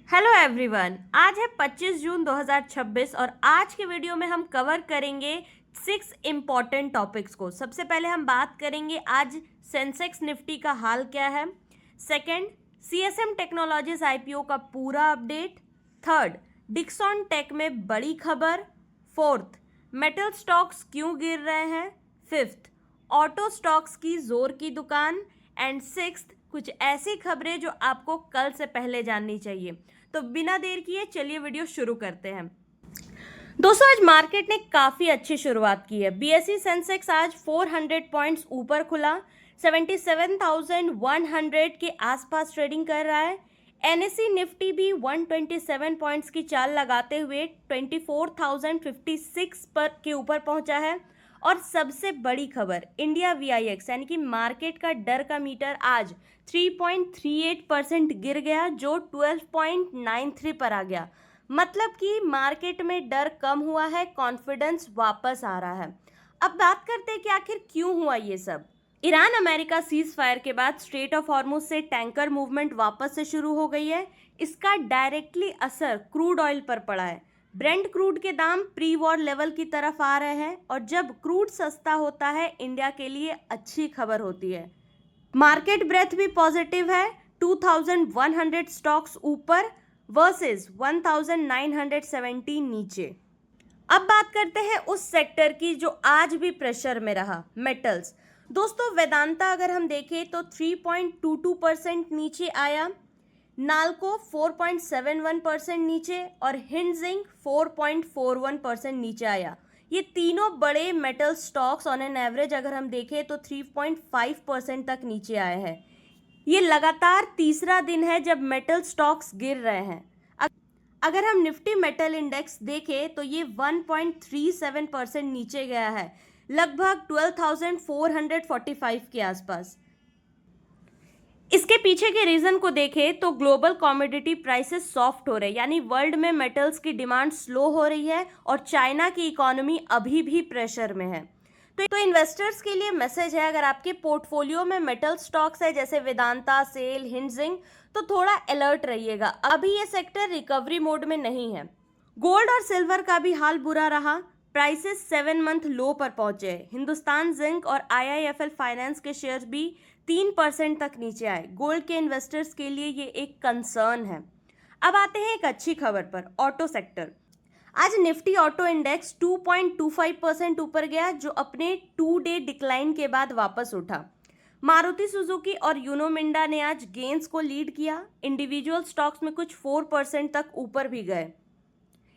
Hello everyone, आज है 25 जून 2026 और आज के वीडियो में हम कवर करेंगे 6 इम्पॉर्टेंट टॉपिक्स को। सबसे पहले हम बात करेंगे आज सेंसेक्स निफ्टी का हाल क्या है। सेकंड, सीएसएम टेक्नोलॉजीज आईपीओ का पूरा अपडेट। थर्ड, डिक्सॉन टेक में बड़ी खबर। फोर्थ, मेटल स्टॉक्स क्यों गिर रहे हैं। फिफ्थ, ऑटो स्टॉक्स की जोर की दुकान। एंड सिक्स्थ, कुछ ऐसी खबरें जो आपको कल से पहले जाननी चाहिए। तो बिना देर किए चलिए वीडियो शुरू करते हैं। दोस्तों, आज मार्केट ने काफ़ी अच्छी शुरुआत की है। बीएसई सेंसेक्स आज 400 पॉइंट्स ऊपर खुला, 77,100 के आसपास ट्रेडिंग कर रहा है। एनएसई निफ्टी भी 127 पॉइंट्स की चाल लगाते हुए 24,056 पर के ऊपर पहुंचा है। और सबसे बड़ी खबर, इंडिया वीआईएक्स यानी कि मार्केट का डर का मीटर आज 3.38% गिर गया, जो 12.93 पर आ गया। मतलब कि मार्केट में डर कम हुआ है, कॉन्फिडेंस वापस आ रहा है। अब बात करते हैं कि आखिर क्यों हुआ ये सब। ईरान अमेरिका सीज फायर के बाद स्ट्रेट ऑफ हॉर्मुज से टैंकर मूवमेंट वापस से शुरू हो गई है। इसका डायरेक्टली असर क्रूड ऑयल पर पड़ा है। ब्रेंट क्रूड के दाम प्री वॉर लेवल की तरफ आ रहे हैं और जब क्रूड सस्ता होता है इंडिया के लिए अच्छी खबर होती है। मार्केट ब्रेथ भी पॉजिटिव है, 2100 स्टॉक्स ऊपर वर्सेस 1970 नीचे। अब बात करते हैं उस सेक्टर की जो आज भी प्रेशर में रहा, मेटल्स। दोस्तों, वेदांता अगर हम देखें तो 3.22% नीचे आया, नाल्को 4.71% नीचे और हिंडजिंक 4.41% नीचे आया। ये तीनों बड़े metal stocks on an average अगर हम देखें तो 3.5% तक नीचे आए हैं। ये लगातार तीसरा दिन है जब मेटल स्टॉक्स गिर रहे हैं। अगर हम निफ्टी मेटल इंडेक्स देखें तो ये 1.37% नीचे गया है, लगभग 12,445 के आसपास। इसके पीछे के रीजन को देखें तो ग्लोबल कमोडिटी प्राइसेस सॉफ्ट हो रहे हैं, यानी वर्ल्ड में मेटल्स की डिमांड स्लो हो रही है और चाइना की इकोनॉमी अभी भी प्रेशर में है। तो इन्वेस्टर्स के लिए मैसेज है, अगर आपके पोर्टफोलियो में मेटल स्टॉक्स है जैसे वेदांता, सेल, हिंडजिंक, तो थोड़ा अलर्ट रहिएगा। अभी ये सेक्टर रिकवरी मोड में नहीं है। गोल्ड और सिल्वर का भी हाल बुरा रहा, प्राइसेस 7 मंथ लो पर पहुंचे। हिंदुस्तान जिंक और आईआईएफएल फाइनेंस के शेयर्स भी 3% तक नीचे आए। गोल्ड के इन्वेस्टर्स के लिए ये एक कंसर्न है। अब आते हैं एक अच्छी खबर पर, ऑटो सेक्टर। आज निफ्टी ऑटो इंडेक्स 2.25% ऊपर गया, जो अपने 2 डे डिक्लाइन के बाद वापस उठा। मारुति सुजुकी और यूनो मिंडा ने आज गेन्स को लीड किया। इंडिविजुअल स्टॉक्स में कुछ 4% तक ऊपर भी गए।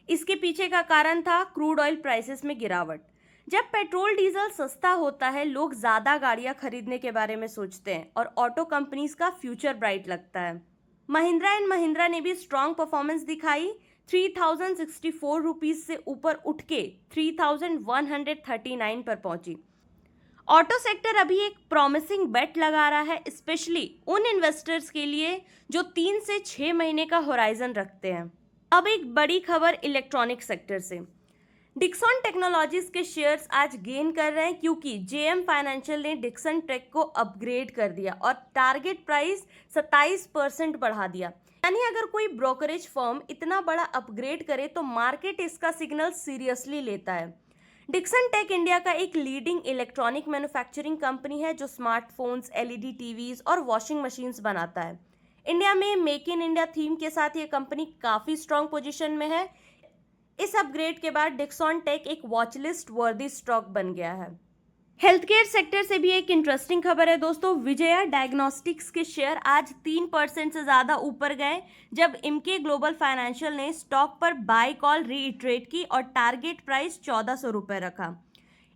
इसके पीछे का कारण था क्रूड ऑयल प्राइसेस में गिरावट। जब पेट्रोल डीजल सस्ता होता है, लोग ज़्यादा गाड़ियां खरीदने के बारे में सोचते हैं और ऑटो कंपनीज का फ्यूचर ब्राइट लगता है। महिंद्रा एंड महिंद्रा ने भी स्ट्रॉन्ग परफॉर्मेंस दिखाई, 3064 रुपीज से ऊपर उठ के 3139 पर पहुंची। ऑटो सेक्टर अभी एक प्रॉमिसिंग बेट लगा रहा है, स्पेशली उन इन्वेस्टर्स के लिए जो 3 से 6 महीने का होराइजन रखते हैं। अब एक बड़ी खबर इलेक्ट्रॉनिक सेक्टर से। डिक्सन टेक्नोलॉजीज के शेयर्स आज गेन कर रहे हैं क्योंकि जेएम फाइनेंशियल ने डिक्सन टेक को अपग्रेड कर दिया और टारगेट प्राइस 27% बढ़ा दिया। यानी अगर कोई ब्रोकरेज फर्म इतना बड़ा अपग्रेड करे तो मार्केट इसका सिग्नल सीरियसली लेता है। डिक्सन टेक इंडिया का एक लीडिंग इलेक्ट्रॉनिक मैन्युफैक्चरिंग कंपनी है जो स्मार्टफोन्स, एलईडी टीवीज और वॉशिंग मशीन्स बनाता है। इंडिया में मेक इन इंडिया थीम के साथ ये कंपनी काफ़ी स्ट्रॉन्ग पोजीशन में है। इस अपग्रेड के बाद डिक्सन टेक एक वॉचलिस्ट वर्दी स्टॉक बन गया है। हेल्थ केयर सेक्टर से भी एक इंटरेस्टिंग खबर है दोस्तों। विजया डायग्नोस्टिक्स के शेयर आज 3% से ज़्यादा ऊपर गए जब इम्के ग्लोबल फाइनेंशियल ने स्टॉक पर बाय कॉल रीइटरेट की और टारगेट प्राइस 1400 रुपये रखा।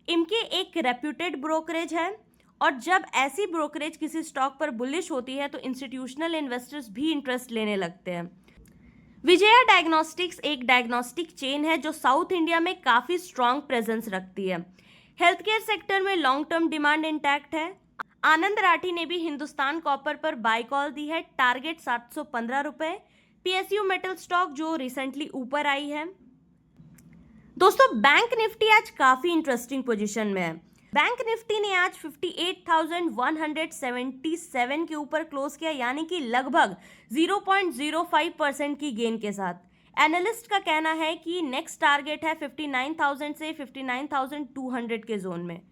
इम्के एक रेप्यूटेड ब्रोकरेज है और जब ऐसी ब्रोकरेज किसी स्टॉक पर बुलिश होती है तो इंस्टीट्यूशनल इन्वेस्टर्स भी इंटरेस्ट लेने लगते हैं। विजया डायग्नोस्टिक्स एक डायग्नोस्टिक चेन है जो साउथ इंडिया में काफ़ी स्ट्रॉन्ग प्रेजेंस रखती है। हेल्थ केयर सेक्टर में लॉन्ग टर्म डिमांड इंटैक्ट है। आनंद राठी ने भी हिंदुस्तान कॉपर पर बाय कॉल दी है, टारगेट 715 रुपये। पीएसयू मेटल स्टॉक जो रिसेंटली ऊपर आई है। दोस्तों, बैंक निफ्टी आज काफ़ी इंटरेस्टिंग पोजीशन में है। बैंक निफ्टी ने आज 58,177 के ऊपर क्लोज किया, यानी कि लगभग 0.05% की गेन के साथ। एनालिस्ट का कहना है कि नेक्स्ट टारगेट है 59,000 से 59,200 के जोन में।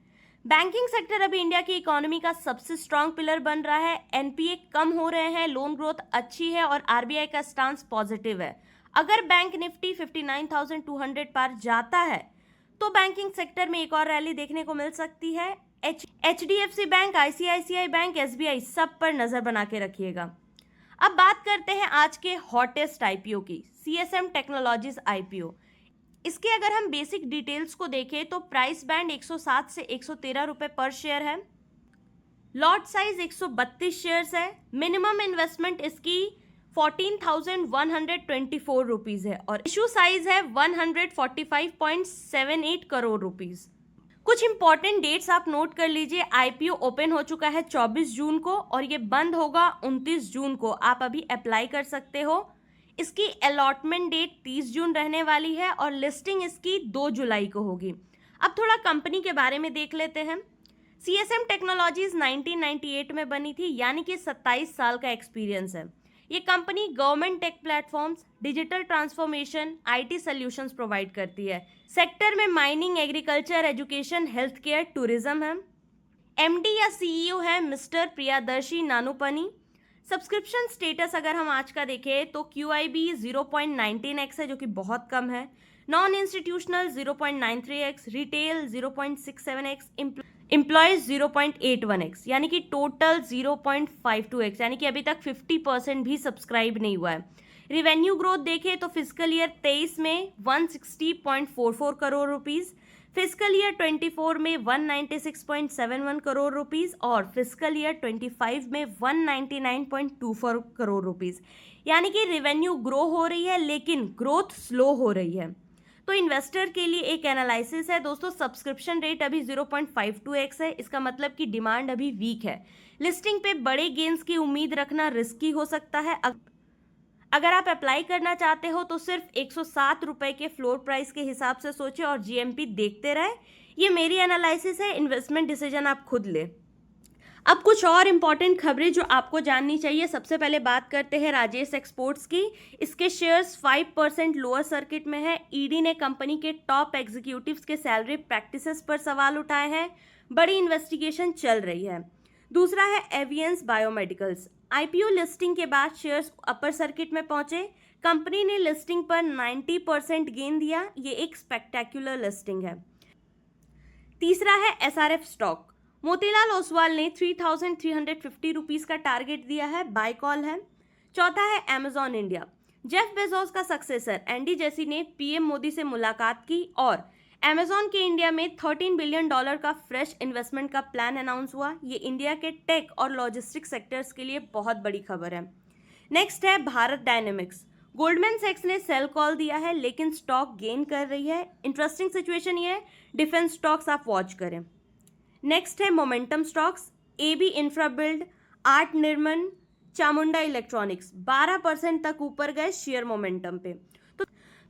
बैंकिंग सेक्टर अभी इंडिया की इकोनॉमी का सबसे स्ट्रांग पिलर बन रहा है। एनपीए कम हो रहे हैं, लोन ग्रोथ अच्छी है और आरबीआई का स्टांस पॉजिटिव है। अगर बैंक निफ्टी 59,200 पार जाता है तो बैंकिंग सेक्टर में एक और रैली देखने को मिल सकती है। HDFC bank, ICICI bank, SBI, सब पर नजर बना के रखिएगा। अब बात करते हैं आज के हॉटेस्ट आईपीओ की, सीएसएम टेक्नोलॉजीज आईपीओ। इसके अगर हम बेसिक डिटेल्स को देखें तो प्राइस बैंड 107 से 113 रुपए पर शेयर है। लॉट साइज 132 शेयर्स है। मिनिमम इन्वेस्टमेंट इसकी 14,124 रुपीज है और इशू साइज है 145.78 करोड़ रुपीज। कुछ इंपॉर्टेंट डेट्स आप नोट कर लीजिए। आईपीओ ओपन हो चुका है 24 जून को और ये बंद होगा 29 जून को। आप अभी अप्लाई कर सकते हो। इसकी अलॉटमेंट डेट 30 जून रहने वाली है और लिस्टिंग इसकी 2 जुलाई को होगी। अब थोड़ा कंपनी के बारे में देख लेते हैं। सीएसएम टेक्नोलॉजीज 1998 में बनी थी, यानी कि 27 साल का एक्सपीरियंस है। ये company government tech platforms, digital transformation, IT solutions provide करती है। सेक्टर में mining, agriculture, education, health care, tourism है। एमडी या सीईओ है mister Priyadarshi Nanupani. Subscription status अगर हम आज का देखें तो QIB 0.19x है, जो कि बहुत कम है। Non institutional 0.93x, retail 0.67x, employees 0.81x, यानी कि टोटल 0.52x, यानी कि अभी तक 50% भी सब्सक्राइब नहीं हुआ है। रिवेन्यू ग्रोथ देखें तो फिजिकल ईयर 23 में 160.44 करोड़ रुपीज, फिजिकल ईयर 24 में 196.71 करोड़ रुपीस और फिजिकल ईयर 25 में 199.24 करोड़ रुपीस, यानी कि रिवेन्यू ग्रो हो रही है लेकिन ग्रोथ स्लो हो रही है। तो इन्वेस्टर के लिए एक एनालिसिस है दोस्तों, सब्सक्रिप्शन रेट अभी 0.52x है। इसका मतलब कि डिमांड अभी वीक है। लिस्टिंग पे बड़े गेन्स की उम्मीद रखना रिस्की हो सकता है। अगर आप अप्लाई करना चाहते हो तो सिर्फ 107 रुपए के फ्लोर प्राइस के हिसाब से सोचें और जीएमपी देखते रहे। ये मेरी एनालिसिस है, इन्वेस्टमेंट डिसीजन आप खुद ले। अब कुछ और इम्पॉर्टेंट खबरें जो आपको जाननी चाहिए। सबसे पहले बात करते हैं राजेश एक्सपोर्ट्स की। इसके शेयर्स 5% लोअर सर्किट में है। ईडी ने कंपनी के टॉप एग्जीक्यूटिव्स के सैलरी प्रैक्टिसेस पर सवाल उठाए हैं। बड़ी इन्वेस्टिगेशन चल रही है। दूसरा है एवियंस बायोमेडिकल्स। आईपीओ लिस्टिंग के बाद शेयर्स अपर सर्किट में पहुंचे। कंपनी ने लिस्टिंग पर 90% गेन दिया। ये एक स्पेक्टेक्युलर लिस्टिंग है। तीसरा है एसआरएफ स्टॉक। मोतीलाल ओसवाल ने 3,350 रुपीज का टारगेट दिया है, बाय कॉल है। चौथा है अमेजॉन इंडिया। जेफ बेजोस का सक्सेसर एंडी जेसी ने पीएम मोदी से मुलाकात की और अमेजॉन के इंडिया में $13 बिलियन का फ्रेश इन्वेस्टमेंट का प्लान अनाउंस हुआ। ये इंडिया के टेक और लॉजिस्टिक्स सेक्टर्स के लिए बहुत बड़ी खबर है। नेक्स्ट है भारत डायनेमिक्स। गोल्डमैन सैक्स ने सेल कॉल दिया है लेकिन स्टॉक गेन कर रही है। इंटरेस्टिंग सिचुएशन ये है, डिफेंस स्टॉक्स आप वॉच करें। नेक्स्ट है मोमेंटम स्टॉक्स। एबी इंफ्राबिल्ड, आर्ट निर्मन, चामुंडा इलेक्ट्रॉनिक्स 12% तक ऊपर गए शेयर मोमेंटम पे।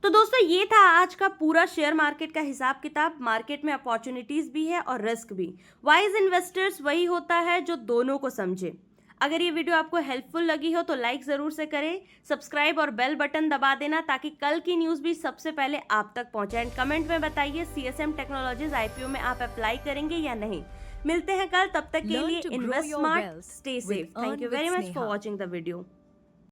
तो दोस्तों ये था आज का पूरा शेयर मार्केट का हिसाब किताब। मार्केट में अपॉर्चुनिटीज भी है और रिस्क भी। वाइज इन्वेस्टर्स वही होता है जो दोनों को समझे। अगर ये वीडियो आपको हेल्पफुल लगी हो तो लाइक ज़रूर से करें, सब्सक्राइब और बेल बटन दबा देना ताकि कल की न्यूज़ भी सबसे पहले आप तक पहुंचे। एंड कमेंट में बताइए सीएसएम टेक्नोलॉजीज आईपीओ में आप अप्लाई करेंगे या नहीं। मिलते हैं कल, तब तक के लिए invest smart, stay safe. Thank you very much for watching the video.